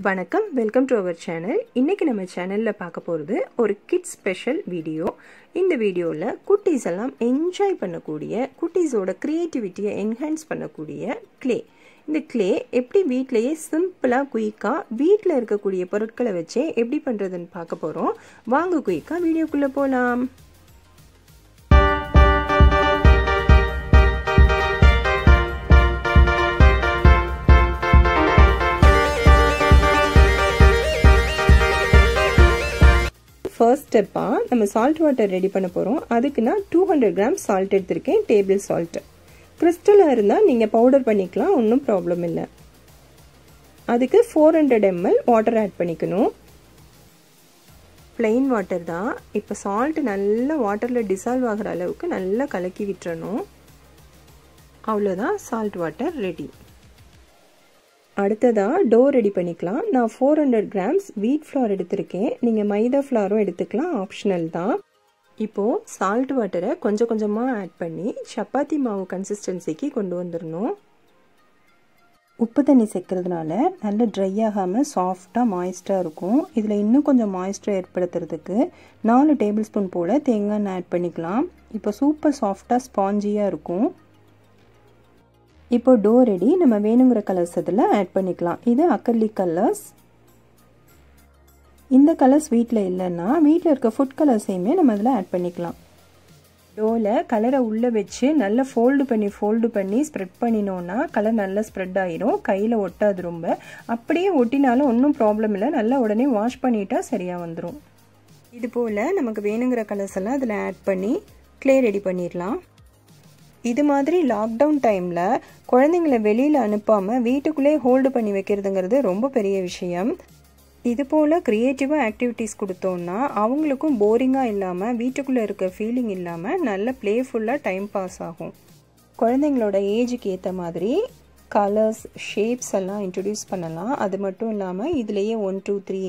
வணக்கம், welcome to our channel. இன்றைக்கி நம்ம சேனலில் பார்க்க போகிறது ஒரு கிட்ஸ் ஸ்பெஷல் வீடியோ. இந்த வீடியோவில் குட்டீஸ் எல்லாம் என்ஜாய் பண்ணக்கூடிய, குட்டீஸோட க்ரியேட்டிவிட்டியை என்ஹான்ஸ் பண்ணக்கூடிய கிளே. இந்த கிளே எப்படி வீட்டிலையே சிம்பிளாக குயிக்காக வீட்டில் இருக்கக்கூடிய பொருட்களை வச்சே எப்படி பண்ணுறதுன்னு பார்க்க போகிறோம். வாங்க குயிக்காக வீடியோக்குள்ளே போகலாம். ஃபர்ஸ்ட் ஸ்டெப்பாக நம்ம சால்ட் வாட்டர் ரெடி பண்ண போகிறோம். அதுக்கு நான் 200 கிராம் சால்ட் எடுத்திருக்கேன், டேபிள் சால்ட். கிறிஸ்டலாக இருந்தால் நீங்கள் பவுடர் பண்ணிக்கலாம், ஒன்றும் ப்ராப்ளம் இல்லை. அதுக்கு 400 ml வாட்டர் ஆட் பண்ணிக்கணும். ப்ளெயின் வாட்டர் தான். இப்போ சால்ட் நல்லா வாட்டரில் டிசால்வ் ஆகிற அளவுக்கு நல்லா கலக்கி விட்டுறணும். அவ்வளோதான், சால்ட் வாட்டர் ரெடி. அடுத்ததாக டோ ரெடி பண்ணிக்கலாம். நான் 400 கிராம்ஸ் வீட் ஃப்ளார் எடுத்திருக்கேன். நீங்கள் மைதா ஃப்ளாரும் எடுத்துக்கலாம், ஆப்ஷனல் தான். இப்போது சால்ட் வாட்டரை கொஞ்சம் கொஞ்சமாக ஆட் பண்ணி சப்பாத்தி மாவு கன்சிஸ்டன்சிக்கு கொண்டு வந்துடணும். உப்பு தண்ணி சேர்க்கறதுனால நல்ல ட்ரை ஆகாமல் சாஃப்டாக மாய்ஸ்டாக இருக்கும். இதில் இன்னும் கொஞ்சம் மாய்ஸ்டர் ஏற்படுத்துறதுக்கு 4 டேபிள் ஸ்பூன் போல் தேங்காய் எண்ணெய் ஆட் பண்ணிக்கலாம். இப்போ சூப்பர் சாஃப்டாக ஸ்பாஞ்சியாக இருக்கும். இப்போ டோ ரெடி. நம்ம வேணுங்கிற கலர்ஸ் அதில் ஆட் பண்ணிக்கலாம். இது அக்ரிலிக் கலர்ஸ். இந்த கலர்ஸ் வீட்டில் இல்லைன்னா வீட்டில் இருக்க ஃபுட் கலர்ஸையுமே நம்ம அதில் ஆட் பண்ணிக்கலாம். டோவில் கலரை உள்ளே வச்சு நல்லா ஃபோல்டு பண்ணி ஸ்ப்ரெட் பண்ணினோன்னா கலர் நல்லா ஸ்ப்ரெட் ஆகிடும். கையில் ஒட்டாது. ரொம்ப அப்படியே ஒட்டினாலும் ஒன்றும் ப்ராப்ளம் இல்லை. நல்லா உடனே வாஷ் பண்ணிட்டா சரியாக வந்துடும். இது போல் நமக்கு வேணுங்கிற கலர்ஸ் எல்லாம் அதில் ஆட் பண்ணி க்ளே ரெடி பண்ணிடலாம். இது மாதிரி லாக்டவுன் டைமில் குழந்தைங்களை வெளியில் அனுப்பாமல் வீட்டுக்குள்ளே ஹோல்டு பண்ணி வைக்கிறதுங்கிறது ரொம்ப பெரிய விஷயம். இது போல் க்ரியேட்டிவாக ஆக்டிவிட்டீஸ் கொடுத்தோன்னா அவங்களுக்கும் போரிங்காக இல்லாமல், வீட்டுக்குள்ளே இருக்க ஃபீலிங் இல்லாமல் நல்ல ப்ளேஃபுல்லாக டைம் பாஸ் ஆகும். குழந்தைங்களோட ஏஜுக்கு ஏற்ற மாதிரி கலர்ஸ், ஷேப்ஸ் எல்லாம் இன்ட்ரடியூஸ் பண்ணலாம். அது மட்டும் இல்லாமல் இதுலேயே 1 2 3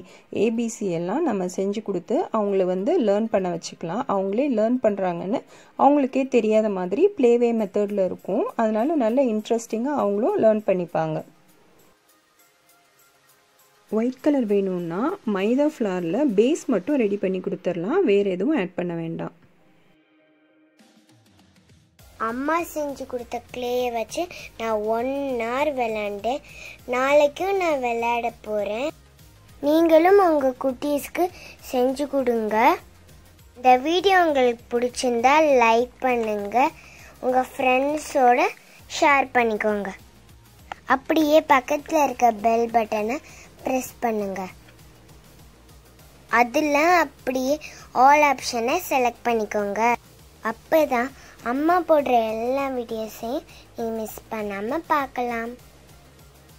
ABC எல்லாம் நம்ம செஞ்சு கொடுத்து அவங்கள லேர்ன் பண்ண வச்சுக்கலாம். அவங்களே லேர்ன் பண்ணுறாங்கன்னு அவங்களுக்கே தெரியாத மாதிரி ப்ளேவே மெத்தடில் இருக்கும். அதனால நல்ல இன்ட்ரெஸ்டிங்காக அவங்களும் லேர்ன் பண்ணிப்பாங்க. ஒயிட் கலர் வேணும்னா மைதா ஃப்ளாரில் பேஸ் மட்டும் ரெடி பண்ணி கொடுத்துடலாம். வேறு எதுவும் ஆட் பண்ண வேண்டாம். அம்மா செஞ்சு கொடுத்த கிளேயை வச்சு நான் 1 hour விளையாண்டேன். நாளைக்கும் நான் விளையாட போகிறேன். நீங்களும் உங்கள் குட்டீஸ்க்கு செஞ்சு கொடுங்க. இந்த வீடியோ உங்களுக்கு பிடிச்சிருந்தா லைக் பண்ணுங்க, உங்கள் ஃப்ரெண்ட்ஸோட ஷேர் பண்ணிக்கோங்க. அப்படியே பக்கத்தில் இருக்க பெல் பட்டனை ப்ரெஸ் பண்ணுங்க. அதில் அப்படியே ஆல் ஆப்ஷனை செலக்ட் பண்ணிக்கோங்க. அப்போ தான் அம்மா போடுற எல்லா வீடியோஸையும் நீங்கள் மிஸ் பண்ணாமல் பார்க்கலாம்.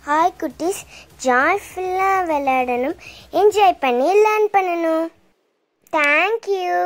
ஹாய் குட்டீஸ், ஜாய்ஃபுல்லாக விளையாடணும், என்ஜாய் பண்ணி லேர்ன் பண்ணணும். தேங்க்யூ.